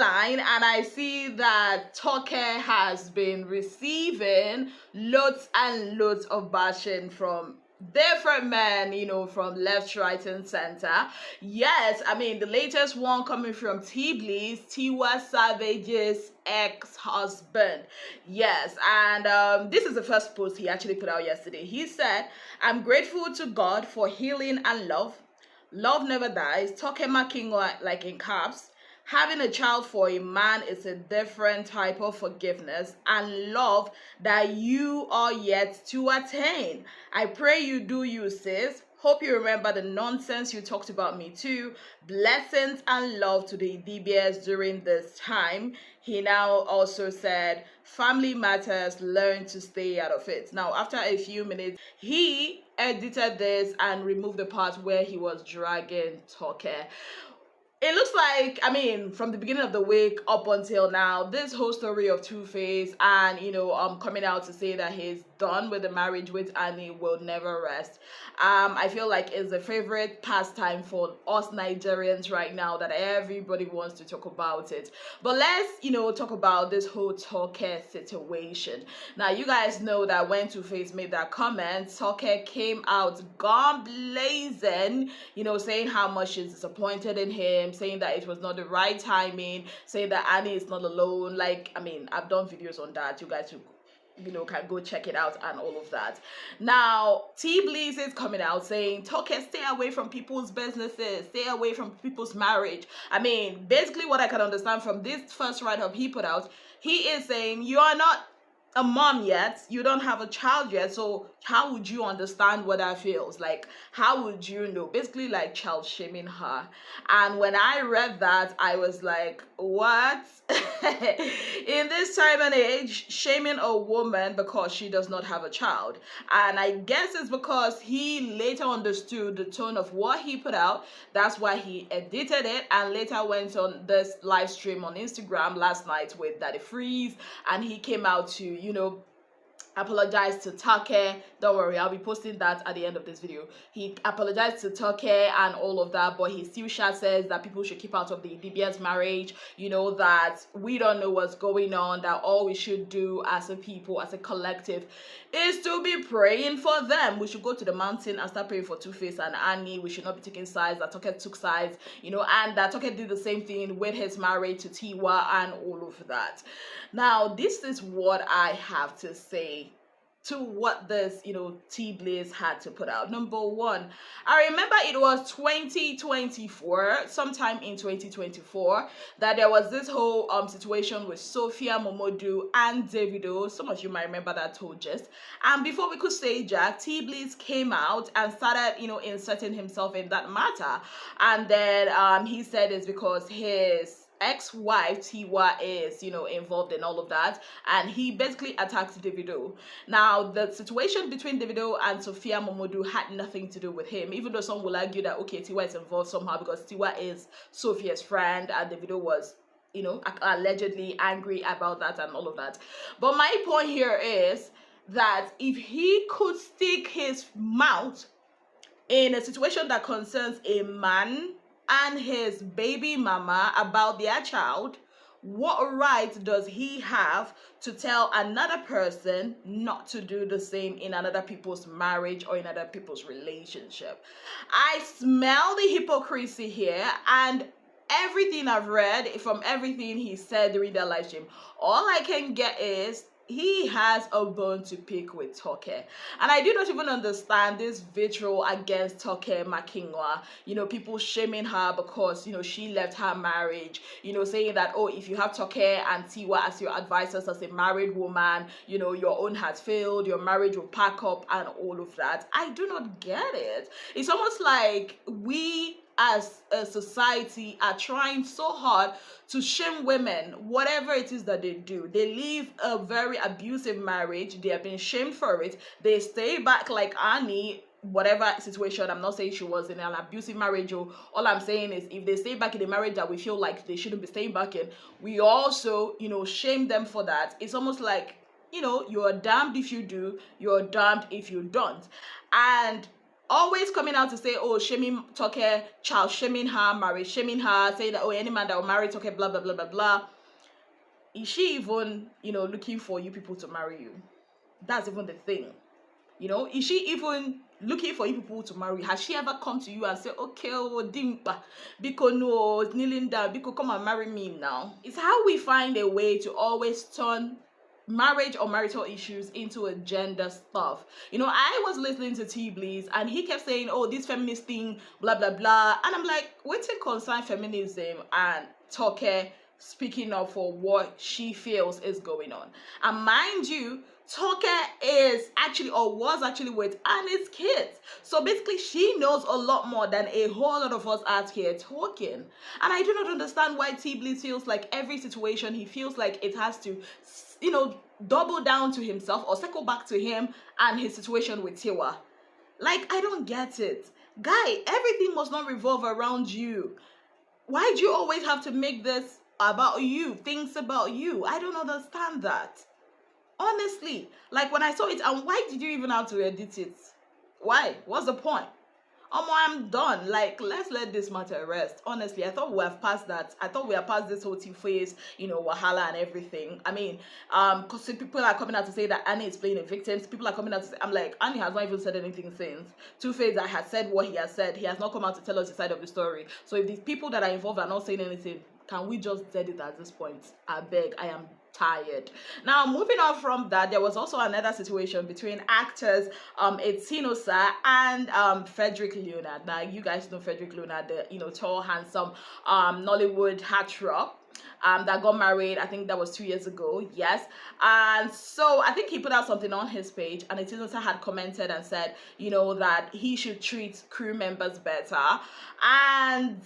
online and I see that Toke has been receiving loads and loads of bashing from different men, from left, right, and center. Yes, I mean, the latest one coming from Tiwa Savage's ex-husband. Yes, and this is the first post he actually put out yesterday. He said, "I'm grateful to God for healing and love. Love never dies. Toke Makinwa, like in caps. Having a child for a man is a different type of forgiveness and love that you are yet to attain. I pray you do you, sis. Hope you remember the nonsense you talked about me too. Blessings and love to the DBS during this time." He now also said, "Family matters, learn to stay out of it." Now, after a few minutes, he edited this and removed the part where he was dragging Toke. It looks like, I mean, from the beginning of the week up until now, this whole story of Two-Face and, coming out to say that he's done with the marriage with Annie will never rest. I feel like it's a favorite pastime for us Nigerians right now that everybody wants to talk about it. But let's, talk about this whole Toke situation. Now, you guys know that when Two-Face made that comment, Toke came out gone blazing, saying how much she's disappointed in him, saying that it was not the right timing, saying that Annie is not alone. Like, I mean, I've done videos on that. You guys should, can go check it out and all of that. Now, T-Bleeze is coming out saying, "Toke, stay away from people's businesses, stay away from people's marriage." I mean, basically what I can understand from this first write-up he put out, he is saying, you are not a mom yet, you don't have a child yet, so how would you understand what that feels like? How would you know? Basically like child shaming her. And when I read that, I was like, what? In this time and age, shaming a woman because she does not have a child. And I guess it's because he later understood the tone of what he put out. That's why he edited it and later went on this live stream on Instagram last night with Daddy Freeze, and he came out to, apologized to Toke. Don't worry, I'll be posting that at the end of this video. He apologized to Toke and all of that, but he still says that people should keep out of the DBS marriage, that we don't know what's going on, that all we should do as a people, as a collective, is to be praying for them. We should go to the mountain and start praying for Two-Face and Annie. We should not be taking sides, that Toke took sides, and that Toke did the same thing with his marriage to Tiwa and all of that. Now, this is what I have to say to what this, T-Blaze had to put out. Number one, I remember it was 2024, sometime in 2024, that there was this whole situation with Sophia Momodu and Davido. Some of you might remember that whole gist. And before we could say Jack, T-Blaze came out and started, inserting himself in that matter. And then he said it's because his ex-wife Tiwa is involved in all of that, and he basically attacked Davido. Now, the situation between Davido and Sophia Momodu had nothing to do with him, even though some will argue that okay, Tiwa is involved somehow because Tiwa is Sophia's friend and Davido was allegedly angry about that and all of that. But my point here is that if he could stick his mouth in a situation that concerns a man and his baby mama about their child, what right does he have to tell another person not to do the same in another people's marriage or in other people's relationship? I smell the hypocrisy here, and everything I've read from everything he said during the live stream, all I can get is he has a bone to pick with Toke. And I do not even understand this vitriol against Toke Makinwa. People shaming her because, she left her marriage, saying that, oh, if you have Toke and Tiwa as your advisors as a married woman, your own has failed, your marriage will pack up and all of that. I do not get it. It's almost like we as a society are trying so hard to shame women, whatever it is that they do. They live a very abusive marriage. They have been shamed for it. They stay back like Annie, whatever situation. I'm not saying she was in an abusive marriage. All I'm saying is if they stay back in a marriage that we feel like they shouldn't be staying back in, we also, shame them for that. It's almost like, you're damned if you do, you're damned if you don't. And always coming out to say, oh, shaming Toke, child shaming her, marriage shaming her, saying that, oh, any man that will marry Toke, blah, blah, blah, blah, blah. Is she even, you know, looking for you people to marry you? That's even the thing. You know, is she even looking for you people to marry? Has she ever come to you and said, okay, oh, dimpa, Biko no, kneeling down, Biko come and marry me now? It's how we find a way to always turn marriage or marital issues into a gender stuff. You know, I was listening to T-Bleeze and he kept saying, oh, this feminist thing, blah, blah, blah. And I'm like, what's it concern feminism and Toke speaking up for what she feels is going on? And mind you, Toke is actually, or was actually with Annie's kids. So basically she knows a lot more than a whole lot of us out here talking. And I do not understand why T-Bleeze feels like every situation he feels like it has to, you know, double down to himself or circle back to him and his situation with Tiwa. Like, I don't get it. Guy, everything must not revolve around you. Why do you always have to make this about you, things about you? I don't understand that. Honestly, like when I saw it, and why did you even have to edit it? Why? What's the point? I'm done. Like, let's let this matter rest. Honestly, I thought we have passed that. I thought we have passed this whole phase, you know, wahala and everything. I mean, because people are coming out to say that Annie is playing a victim. People are coming out to say, I'm like, Annie has not even said anything since. Two-Face that has said what he has said. He has not come out to tell us the side of the story. So if these people that are involved are not saying anything, can we just dead it at this point? I beg, I am tired. Now, moving on from that, there was also another situation between actors Etinosa and Frederick Leonard. Now, you guys know Frederick Leonard, the, you know, tall, handsome Nollywood heartthrob that got married. I think that was 2 years ago. Yes. And so I think he put out something on his page, and Etinosa had commented and said, you know, that he should treat crew members better. And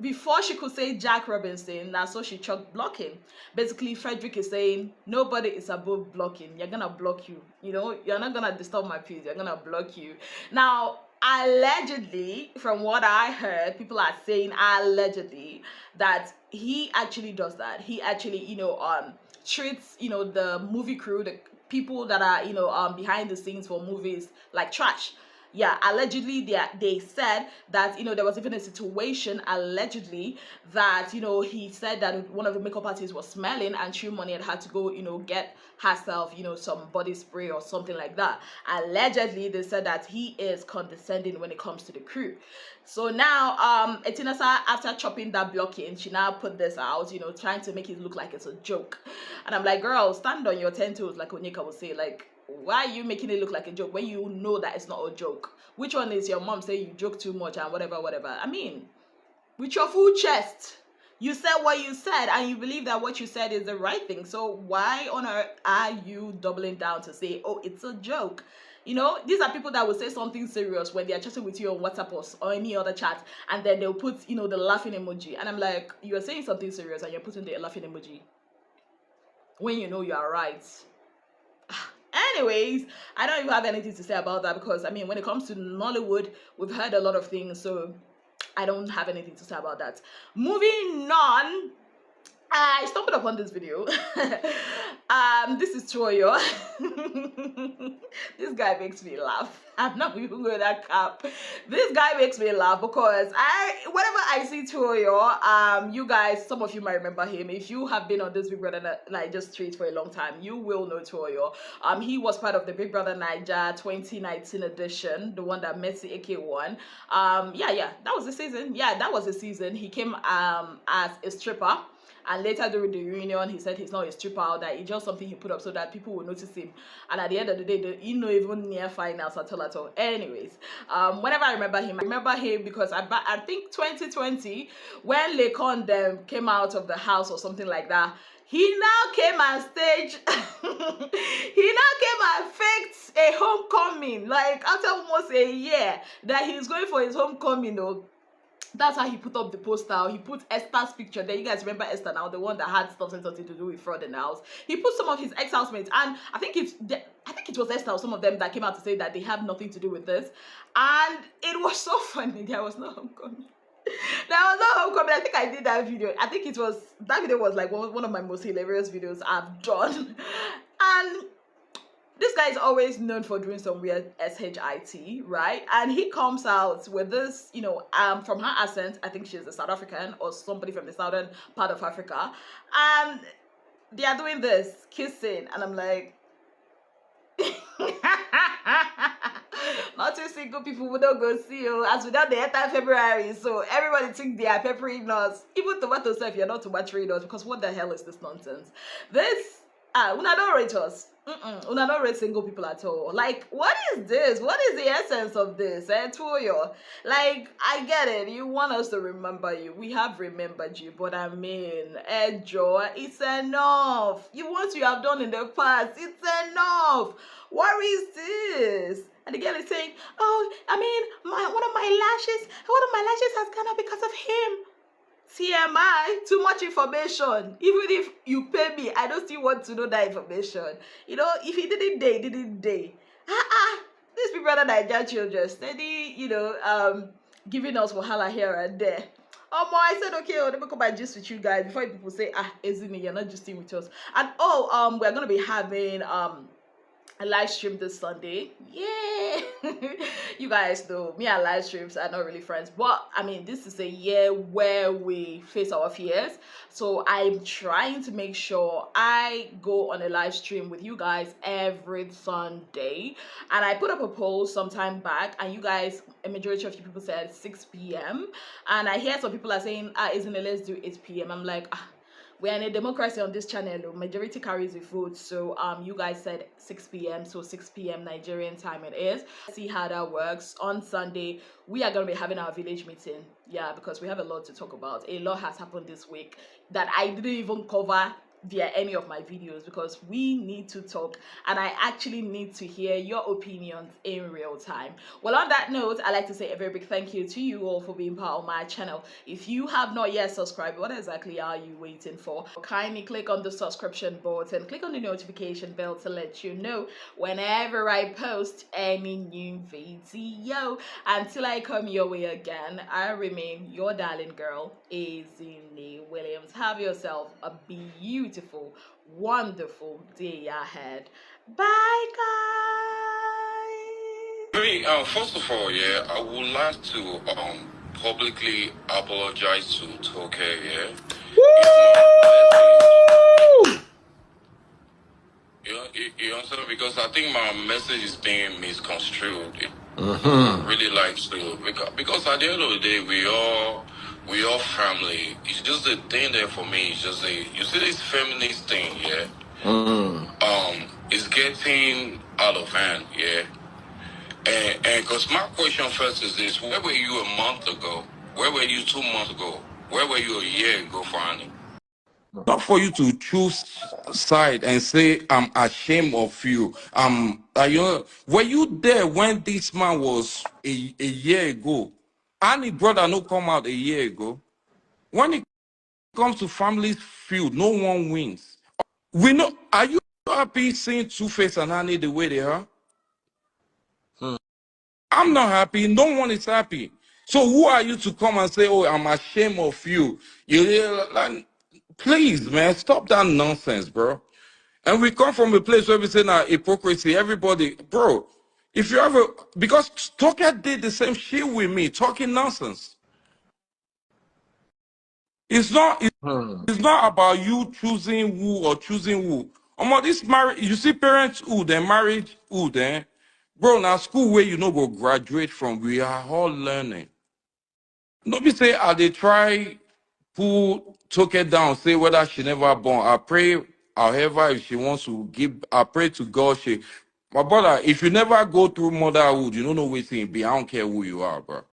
before she could say Jack Robinson, now so she chucked blocking. Basically, Frederick is saying, nobody is above blocking. You're gonna block you. You know, you're not gonna disturb my peace. You're gonna block you. Now, allegedly, from what I heard, people are saying allegedly that he actually does that. He actually, you know, treats, you know, the movie crew, the people that are, you know, behind the scenes for movies like trash. Yeah, allegedly they said that, you know, there was even a situation allegedly that, you know, he said that one of the makeup artists was smelling and True Money had to go, you know, get herself, you know, some body spray or something like that. Allegedly, they said that he is condescending when it comes to the crew. So now, Etinosa, after chopping that blocking, she now put this out, you know, trying to make it look like it's a joke. And I'm like, girl, stand on your 10 toes, like Onyeka would say, like, why are you making it look like a joke when you know that it's not a joke? Which one is your mom say you joke too much and whatever? I mean, with your full chest, you said what you said and you believe that what you said is the right thing. So why on earth are you doubling down to say, oh, it's a joke? You know, these are people that will say something serious when they are chatting with you on WhatsApp or any other chat, and then they'll put, you know, the laughing emoji. And I'm like, you are saying something serious and you're putting the laughing emoji when you know you are right. Anyways, I don't even have anything to say about that because, I mean, when it comes to Nollywood, we've heard a lot of things, so I don't have anything to say about that. Moving on, I stumbled upon this video. This is Toyo. This guy makes me laugh. I'm not even going to cap. This guy makes me laugh because whenever I see Toyo, you guys, some of you might remember him. If you have been on this Big Brother Naija street for a long time, you will know Toyo. He was part of the Big Brother Naija 2019 edition, the one that Messi AK won. Yeah, that was the season. Yeah, that was the season. He came as a stripper. And later during the reunion, he said he's not a stripper, that it's just something he put up so that people will notice him. And at the end of the day, he's not even near finals at all. Anyways, whenever I remember him because I think 2020, when Lekon them came out of the house or something like that, he now came on stage. He now came and faked a homecoming. Like after almost a year that he's going for his homecoming, though. That's how he put up the poster. He put Esther's picture there. You guys remember Esther now, the one that had something to do with fraud in the house. He put some of his ex-housemates, and I think it was Esther or some of them that came out to say that they have nothing to do with this. And it was so funny. There was no homecoming. There was no homecoming. I think I did that video. I think that video was like one of my most hilarious videos I've done. And this guy is always known for doing some weird shit, right? And he comes out with this, from her accent, I think she's a South African or somebody from the southern part of Africa, and they are doing this kissing, and I'm like, not two single people would not go see you as without the entire February. So everybody think they are peppering us. Even tomato self, you're not tomatoing us, because what the hell is this nonsense? This una don't rate us. Una don't rate single people at all. Like, what is this? What is the essence of this? Toyo. Like, I get it. You want us to remember you. We have remembered you. But I mean, Joe, it's enough. You want you have done in the past. It's enough. What is this? And the girl is saying, oh, I mean, one of my lashes has gone up because of him. TMI, too much information. Even if you pay me, I don't still want to know that information. If he didn't day, didn't day. These people are Nigerian children, steady, giving us wahala here and there. I said, okay, let me come by gist with you guys before people say, Ezine, you're not gisting with us. And we're gonna be having a live stream this Sunday. Yeah. You guys know me and live streams are not really friends, but I mean, this is a year where we face our fears, so I'm trying to make sure I go on a live stream with you guys every Sunday. And I put up a poll sometime back, and you guys, a majority of you people said 6 p.m. and I hear some people are saying, isn't it, let's do 8 p.m. I'm like, we're in a democracy on this channel. Majority carries the vote. So you guys said 6 p.m. So 6 p.m. Nigerian time it is. See how that works. On Sunday, we are going to be having our village meeting. Yeah, because we have a lot to talk about. A lot has happened this week that I didn't even cover via any of my videos, because we need to talk, and I actually need to hear your opinions in real time. Well, on that note, I'd like to say a very big thank you to you all for being part of my channel. If you have not yet subscribed, what exactly are you waiting for? Kindly click on the subscription button, click on the notification bell to let you know whenever I post any new video. Until I come your way again, I remain your darling girl, Ezinnemwilliams. Have yourself a beautiful, wonderful day ahead. Bye, guys. First of all, yeah, I would like to publicly apologize to Toke, yeah. You understand? Because I think my message is being misconstrued. Really like to, because at the end of the day, we all family. It's just the thing there for me. It's just you see this feminist thing, yeah. It's getting out of hand, yeah. And because my question first is this: where were you a month ago? Where were you 2 months ago? Where were you a year ago, Fanny? Not for you to choose side and say I'm ashamed of you. Were you there when this man was a year ago? And his brother no come out a year ago. When it comes to family feud, no one wins. We know. Are you happy seeing Two-Face and Annie the way they are? I'm not happy. No one is happy. So who are you to come and say, "Oh, I'm ashamed of you"? Like, please, man, stop that nonsense, bro. And we come from a place where we say now hypocrisy. Everybody, bro, if you ever, because Toke did the same shit with me, talking nonsense. It's not about you choosing who or choosing who. This marriage, you see parents who, then marriage who, then, bro, now school where you know go graduate from, we are all learning. Nobody say, they try pull Toke down, say whether she never born. I pray, however, if she wants to give, I pray to God. My brother, if you never go through motherhood, you don't know what it be. I don't care who you are, bro.